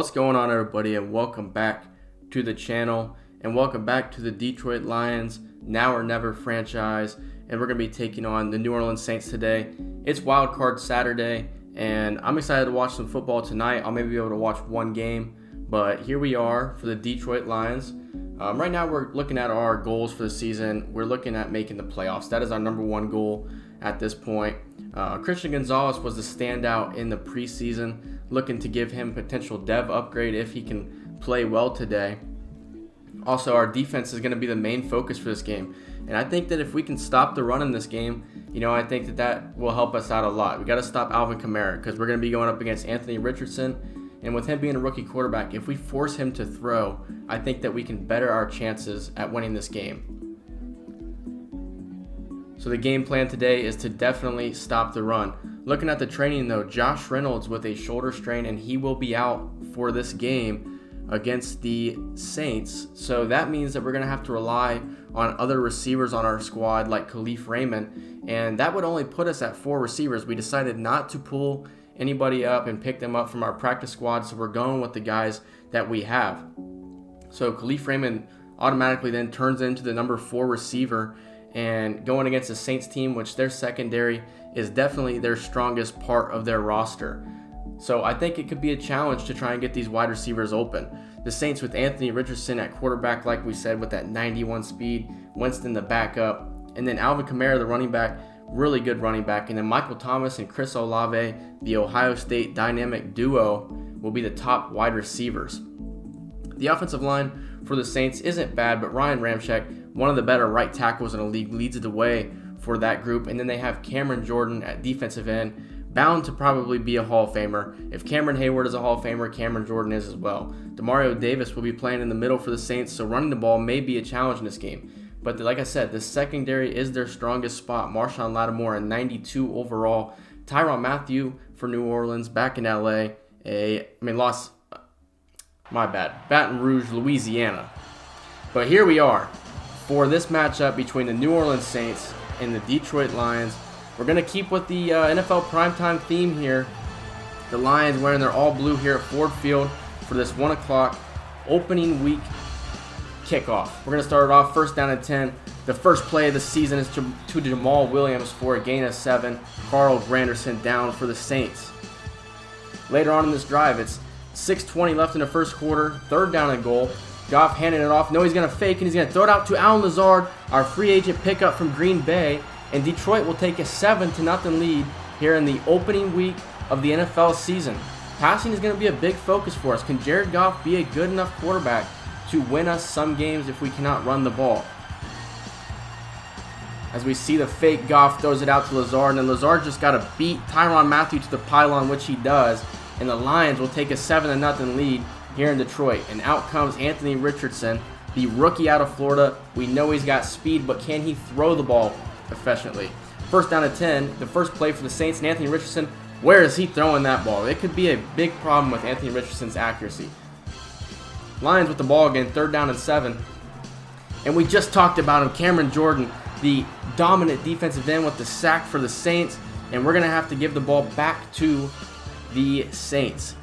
What's going on, everybody, and welcome back to the channel, and welcome back to the Detroit Lions Now or Never franchise. And we're going to be taking on the New Orleans Saints today. It's Wild Card Saturday, and I'm excited to watch some football tonight. I'll maybe be able to watch one game, but here we are for the Detroit Lions. Right now we're looking at our goals for the season. We're looking at making the playoffs. That is our number one goal at this point. Christian Gonzalez was the standout in the preseason, looking to give him potential dev upgrade if he can play well today. Also, our defense is going to be the main focus for this game. And I think that if we can stop the run in this game, I think that will help us out a lot. We got to stop Alvin Kamara because we're going to be going up against Anthony Richardson. And with him being a rookie quarterback, if we force him to throw, I think that we can better our chances at winning this game. So the game plan today is to definitely stop the run. Looking at the training though, Josh Reynolds with a shoulder strain, and he will be out for this game against the Saints. So that means that we're going to have to rely on other receivers on our squad like Khalif Raymond, and that would only put us at 4 receivers. We decided not to pull anybody up and pick them up from our practice squad, so we're going with the guys that we have. So Khalif Raymond automatically then turns into the number 4 receiver, and going against the Saints team, which their secondary is definitely their strongest part of their roster. So I think it could be a challenge to try and get these wide receivers open. The Saints with Anthony Richardson at quarterback, like we said, with that 91 speed, Winston the backup, and then Alvin Kamara, the running back, really good running back, and then Michael Thomas and Chris Olave, the Ohio State dynamic duo, will be the top wide receivers. The offensive line for the Saints isn't bad, but Ryan Ramczyk, one of the better right tackles in the league, leads the way for that group. And then they have Cameron Jordan at defensive end, bound to probably be a Hall of Famer. If Cameron Hayward is a Hall of Famer, Cameron Jordan is as well. Demario Davis will be playing in the middle for the Saints, so running the ball may be a challenge in this game. But like I said, the secondary is their strongest spot. Marshawn Lattimore, a 92 overall. Tyrann Mathieu for New Orleans, back in LA. Baton Rouge, Louisiana. But here we are for this matchup between the New Orleans Saints and the Detroit Lions. We're going to keep with the NFL primetime theme here. The Lions wearing their all blue here at Ford Field for this 1 o'clock opening week kickoff. We're going to start it off first down and 10. The first play of the season is to Jamal Williams for a gain of 7. Carl Granderson down for the Saints. Later on in this drive, it's 6:20 left in the first quarter, third down and goal. Goff handing it off. No, he's going to fake, and he's going to throw it out to Allen Lazard, our free agent pickup from Green Bay. And Detroit will take a 7-0 lead here in the opening week of the NFL season. Passing is going to be a big focus for us. Can Jared Goff be a good enough quarterback to win us some games if we cannot run the ball? As we see the fake, Goff throws it out to Lazard, and then Lazard just got to beat Tyrann Mathieu to the pylon, which he does. And the Lions will take a 7-0 lead here in Detroit. And out comes Anthony Richardson, the rookie out of Florida. We know he's got speed, but can he throw the ball efficiently? First down and 10, the first play for the Saints, and Anthony Richardson, where is he throwing that ball? It could be a big problem with Anthony Richardson's accuracy. Lions with the ball again, third down and 7. And we just talked about him, Cameron Jordan, the dominant defensive end with the sack for the Saints. And we're going to have to give the ball back to the Saints.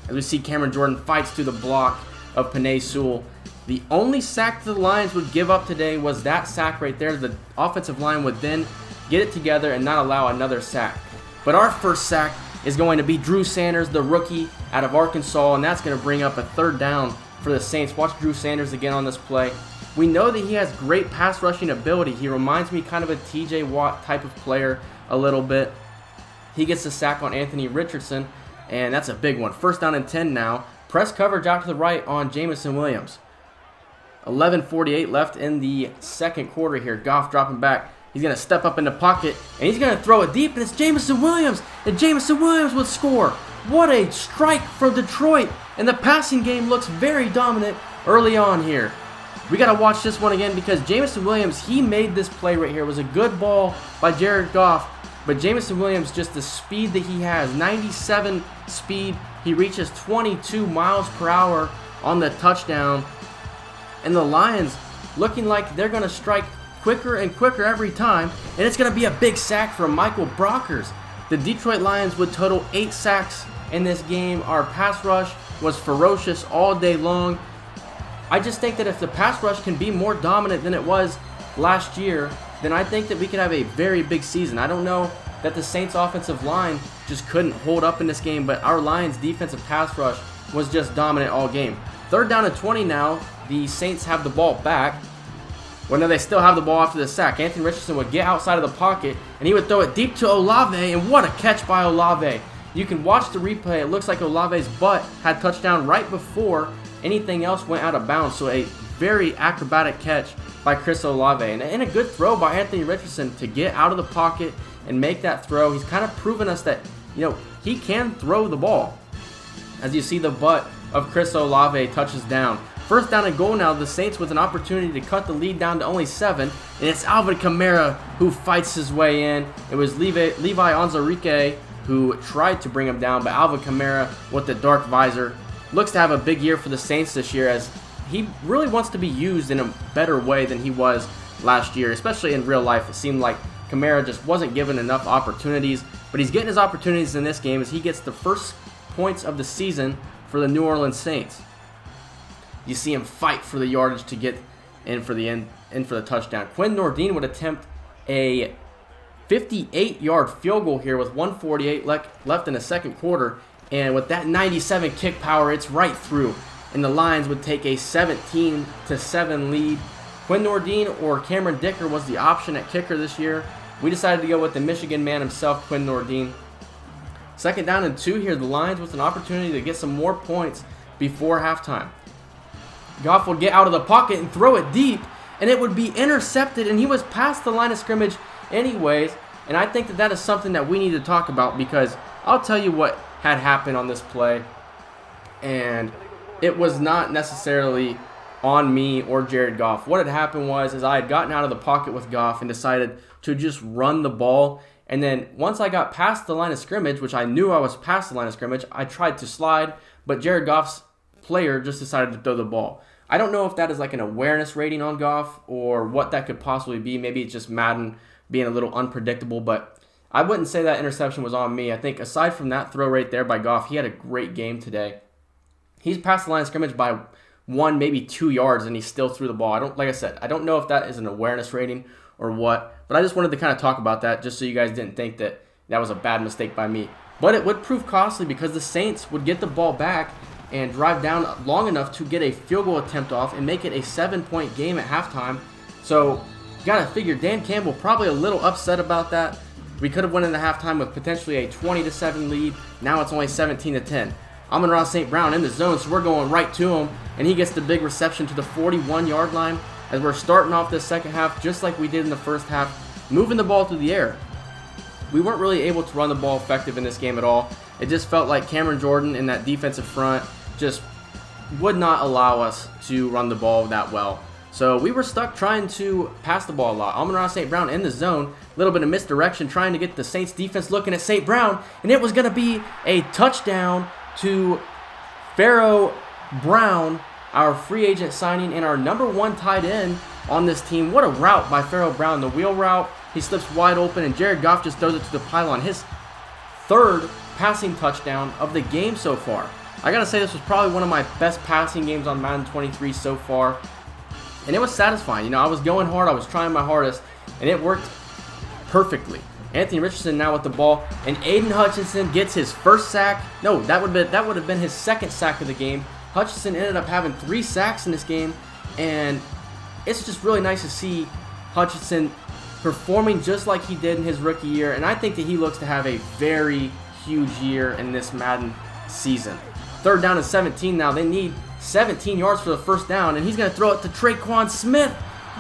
As we see Cameron Jordan fights through the block of Penei Sewell. The only sack the Lions would give up today was that sack right there. The offensive line would then get it together and not allow another sack. But our first sack is going to be Drew Sanders, the rookie out of Arkansas, and that's going to bring up a third down for the Saints. Watch Drew Sanders again on this play. We know that he has great pass rushing ability. He reminds me kind of a TJ Watt type of player a little bit. He gets the sack on Anthony Richardson, and that's a big one. First down and 10 now. Press coverage out to the right on Jameson Williams. 11:48 left in the second quarter here. Goff dropping back. He's going to step up in the pocket, and he's going to throw it deep, and it's Jameson Williams. And Jameson Williams would score. What a strike from Detroit. And the passing game looks very dominant early on here. We got to watch this one again because Jameson Williams, he made this play right here. It was a good ball by Jared Goff. But Jameson Williams, just the speed that he has, 97 speed. He reaches 22 miles per hour on the touchdown. And the Lions looking like they're going to strike quicker and quicker every time. And it's going to be a big sack from Michael Brockers. The Detroit Lions would total 8 sacks in this game. Our pass rush was ferocious all day long. I just think that if the pass rush can be more dominant than it was last year, then I think that we could have a very big season. I don't know that the Saints offensive line just couldn't hold up in this game, but our Lions defensive pass rush was just dominant all game. 3rd down and 20 now. The Saints have the ball back. Well, no, they still have the ball after the sack. Anthony Richardson would get outside of the pocket, and he would throw it deep to Olave, and what a catch by Olave. You can watch the replay. It looks like Olave's butt had touchdown right before anything else went out of bounds, so a very acrobatic catch by Chris Olave. And a good throw by Anthony Richardson to get out of the pocket and make that throw. He's kind of proven us that, he can throw the ball. As you see, the butt of Chris Olave touches down. 1st down and goal now. The Saints with an opportunity to cut the lead down to only 7. And it's Alvin Kamara who fights his way in. It was Levi Onwuzurike who tried to bring him down, but Alvin Kamara with the dark visor looks to have a big year for the Saints this year, as he really wants to be used in a better way than he was last year, especially in real life. It seemed like Kamara just wasn't given enough opportunities, but he's getting his opportunities in this game as he gets the first points of the season for the New Orleans Saints. You see him fight for the yardage to get in for the touchdown. Quinn Nordin would attempt a 58-yard field goal here with 1:48 left in the second quarter, and with that 97 kick power, it's right through. And the Lions would take a 17-7 lead. Quinn Nordin or Cameron Dicker was the option at kicker this year. We decided to go with the Michigan man himself, Quinn Nordin. 2nd down and 2 here. The Lions with an opportunity to get some more points before halftime. Goff would get out of the pocket and throw it deep, and it would be intercepted, and he was past the line of scrimmage anyways. And I think that is something that we need to talk about, because I'll tell you what had happened on this play, and it was not necessarily on me or Jared Goff. What had happened was I had gotten out of the pocket with Goff and decided to just run the ball. And then once I got past the line of scrimmage, which I knew I was past the line of scrimmage, I tried to slide, but Jared Goff's player just decided to throw the ball. I don't know if that is like an awareness rating on Goff or what that could possibly be. Maybe it's just Madden being a little unpredictable, but I wouldn't say that interception was on me. I think aside from that throw right there by Goff, he had a great game today. He's past the line of scrimmage by 1, maybe 2 yards, and he still threw the ball. Like I said, I don't know if that is an awareness rating or what, but I just wanted to kind of talk about that just so you guys didn't think that that was a bad mistake by me. But it would prove costly because the Saints would get the ball back and drive down long enough to get a field goal attempt off and make it a 7-point game at halftime. So you got to figure Dan Campbell probably a little upset about that. We could have went into halftime with potentially a 20-7 lead. Now it's only 17-10. Amon-Ra St. Brown in the zone, so we're going right to him, and he gets the big reception to the 41-yard line as we're starting off this second half just like we did in the first half, moving the ball through the air. We weren't really able to run the ball effective in this game at all. It just felt like Cameron Jordan in that defensive front just would not allow us to run the ball that well. So we were stuck trying to pass the ball a lot. Amon-Ra St. Brown in the zone, a little bit of misdirection, trying to get the Saints defense looking at St. Brown, and it was going to be a touchdown to Pharaoh Brown, our free agent signing and our number 1 tight end on this team. What a route by Pharaoh Brown, the wheel route. He slips wide open, and Jared Goff just throws it to the pylon. His 3rd passing touchdown of the game so far. I gotta say, this was probably one of my best passing games on Madden 23 so far, and it was satisfying. I was going hard, I was trying my hardest, and it worked perfectly. Anthony Richardson now with the ball, and Aiden Hutchinson gets his first sack. No, that would have been his 2nd sack of the game. Hutchinson ended up having 3 sacks in this game, and it's just really nice to see Hutchinson performing just like he did in his rookie year, and I think that he looks to have a very huge year in this Madden season. 3rd down and 17 now. They need 17 yards for the first down, and he's going to throw it to Traquan Smith.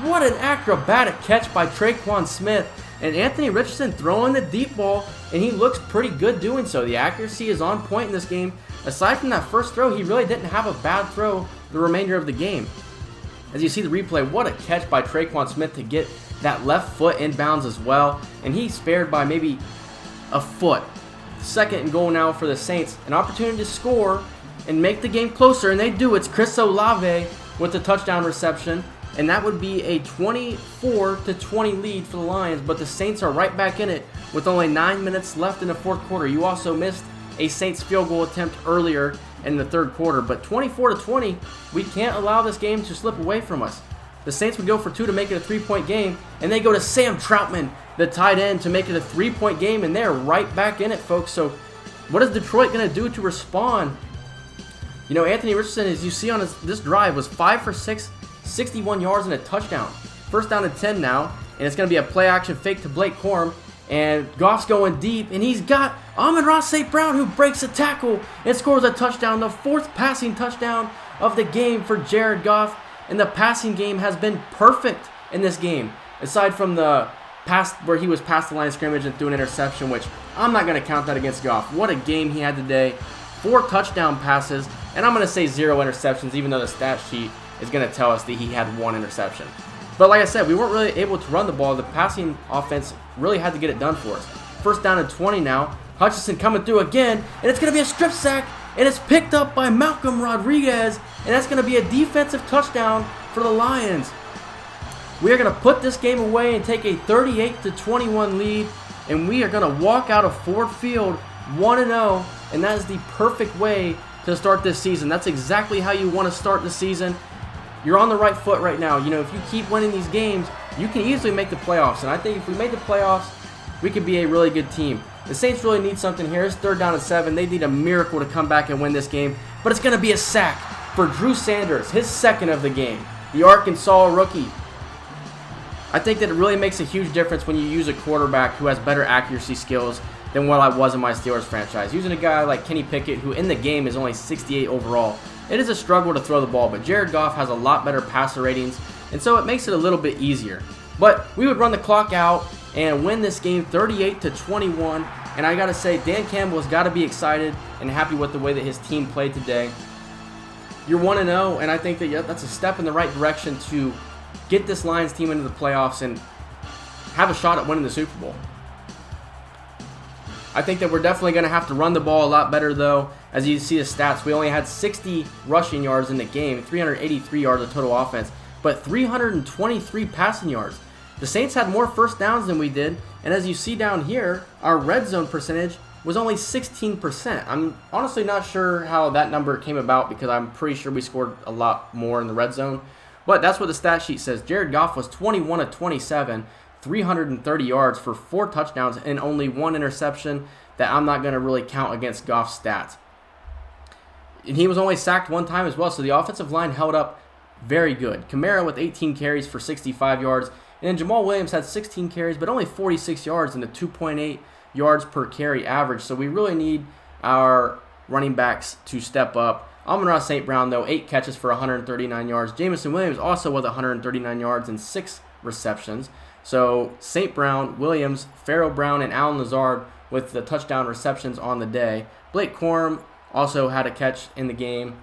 What an acrobatic catch by Traquan Smith. And Anthony Richardson throwing the deep ball, and he looks pretty good doing so. The accuracy is on point in this game. Aside from that first throw, he really didn't have a bad throw the remainder of the game. As you see the replay, what a catch by Traquan Smith to get that left foot inbounds as well. And he's spared by maybe a foot. 2nd and goal now for the Saints. An opportunity to score and make the game closer, and they do. It's Chris Olave with the touchdown reception, and that would be a 24-20 lead for the Lions, but the Saints are right back in it with only 9 minutes left in the 4th quarter. You also missed a Saints field goal attempt earlier in the third quarter. But 24-20, we can't allow this game to slip away from us. The Saints would go for 2 to make it a 3-point game, and they go to Sam Troutman, the tight end, to make it a 3-point game, and they're right back in it, folks. So what is Detroit going to do to respond? You know, Anthony Richardson, as you see on this drive, was 5 for 6, 61 yards and a touchdown. First down and 10 now, and it's going to be a play-action fake to Blake Corum, and Goff's going deep, and he's got Amon-Ra St. Brown, who breaks a tackle and scores a touchdown, the 4th passing touchdown of the game for Jared Goff. And the passing game has been perfect in this game, aside from the pass where he was past the line of scrimmage and threw an interception, which I'm not going to count that against Goff. What a game he had today. 4 touchdown passes, and I'm going to say 0 interceptions, even though the stat sheet is going to tell us that he had 1 interception. But like I said, we weren't really able to run the ball. The passing offense really had to get it done for us. First down and 20 now. Hutchinson coming through again, and it's going to be a strip sack, and it's picked up by Malcolm Rodriguez, and that's going to be a defensive touchdown for the Lions. We are going to put this game away and take a 38-21 lead, and we are going to walk out of Ford Field 1-0, and that is the perfect way to start this season. That's exactly how you want to start the season. You're on the right foot right now. You know, if you keep winning these games, you can easily make the playoffs, and I think if we made the playoffs, we could be a really good team. The Saints really need something here. It's 3rd down and 7. They need a miracle to come back and win this game. But it's going to be a sack for Drew Sanders, his 2nd of the game, the Arkansas rookie. I think that it really makes a huge difference when you use a quarterback who has better accuracy skills than what I was in my Steelers franchise. Using a guy like Kenny Pickett, who in the game is only 68 overall, it is a struggle to throw the ball. But Jared Goff has a lot better passer ratings, and so it makes it a little bit easier. But we would run the clock out and win this game 38-21. And I got to say, Dan Campbell has got to be excited and happy with the way that his team played today. You're 1-0, and I think that that's a step in the right direction to get this Lions team into the playoffs and have a shot at winning the Super Bowl. I think that we're definitely going to have to run the ball a lot better, though. As you see the stats, we only had 60 rushing yards in the game, 383 yards of total offense, but 323 passing yards. The Saints had more first downs than we did, and as you see down here, our red zone percentage was only 16%. I'm honestly not sure how that number came about because I'm pretty sure we scored a lot more in the red zone, but that's what the stat sheet says. Jared Goff was 21 of 27, 330 yards for 4 touchdowns and only 1 interception that I'm not going to really count against Goff's stats. And he was only sacked 1 time as well, so the offensive line held up very good. Kamara with 18 carries for 65 yards, and then Jamal Williams had 16 carries, but only 46 yards and a 2.8 yards per carry average. So we really need our running backs to step up. Amon-Ra St. Brown, though, 8 catches for 139 yards. Jameson Williams also with 139 yards and 6 receptions. So St. Brown, Williams, Pharaoh Brown, and Allen Lazard with the touchdown receptions on the day. Blake Corum also had a catch in the game,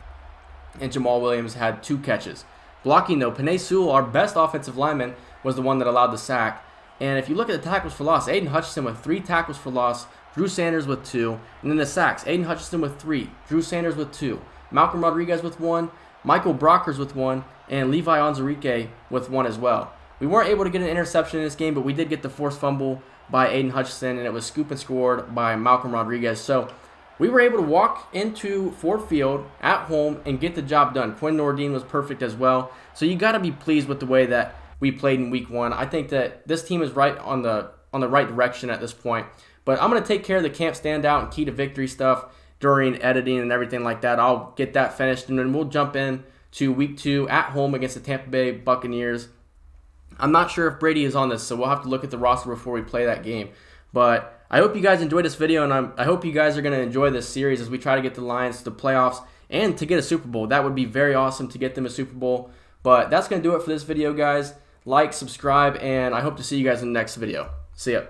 and Jamal Williams had 2 catches. Blocking, though, Penei Sewell, our best offensive lineman, was the one that allowed the sack. And if you look at the tackles for loss, Aiden Hutchinson with 3 tackles for loss, Drew Sanders with 2, and then the sacks, Aiden Hutchinson with 3, Drew Sanders with 2, Malcolm Rodriguez with 1, Michael Brockers with 1, and Levi Onwuzurike with 1 as well. We weren't able to get an interception in this game, but we did get the forced fumble by Aiden Hutchinson, and it was scoop and scored by Malcolm Rodriguez. So we were able to walk into Ford Field at home and get the job done. Quinn Nordine was perfect as well. So you got to be pleased with the way that we played in week 1. I think that this team is right on the right direction at this point. But I'm going to take care of the camp standout and key to victory stuff during editing and everything like that. I'll get that finished, and then we'll jump in to week 2 at home against the Tampa Bay Buccaneers. I'm not sure if Brady is on this, so we'll have to look at the roster before we play that game. But I hope you guys enjoyed this video, and I hope you guys are going to enjoy this series as we try to get the Lions to the playoffs and to get a Super Bowl. That would be very awesome to get them a Super Bowl. But that's going to do it for this video, guys. Like, subscribe, and I hope to see you guys in the next video. See ya.